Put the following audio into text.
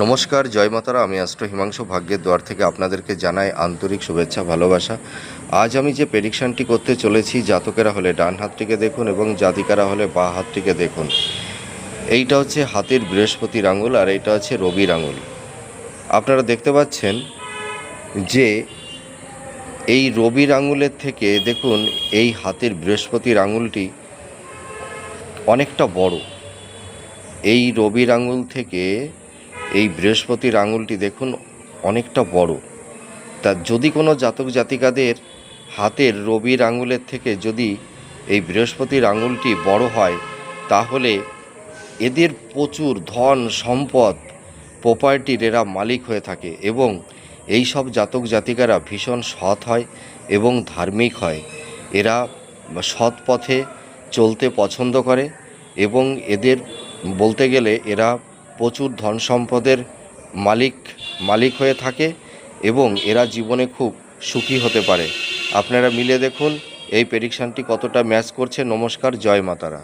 নমস্কার, জয় মাতারা। আমি অ্যাস্ট্রো হিমাংশু ভাগ্যের দ্বার থেকে আপনাদেরকে জানাই আন্তরিক শুভেচ্ছা, ভালোবাসা। আজ আমি যে প্রেডিকশানটি করতে চলেছি, জাতকেরা হলে ডান হাতটিকে দেখুন এবং জাতিকারা হলে বাঁ হাতটিকে দেখুন। এইটা হচ্ছে হাতের বৃহস্পতির আঙুল আর এইটা হচ্ছে রবির আঙুল। আপনারা দেখতে পাচ্ছেন যে এই রবির আঙুলের থেকে দেখুন এই হাতের বৃহস্পতির আঙুলটি অনেকটা বড়। এই রবির আঙুল থেকে এই বৃহস্পতির আঙুলটি দেখুন অনেকটা বড়। তা যদি কোনো জাতক জাতিকাদের হাতের রবির আঙুলের থেকে যদি এই বৃহস্পতির আঙুলটি বড় হয়, তাহলে এদের প্রচুর ধন সম্পদ প্রপার্টির এরা মালিক হয়ে থাকে এবং এই সব জাতক জাতিকারা ভীষণ সৎ হয় এবং ধার্মিক হয়। এরা সৎ পথে চলতে পছন্দ করে এবং এদের বলতে গেলে এরা প্রচুর ধন সম্পদের মালিক হয়ে থাকে এবং এরা জীবনে খুব সুখী হতে পারে। আপনারা মিলে দেখুন এই প্রেডিকশানটি কতটা ম্যাচ করছে। নমস্কার, জয় মাতারা।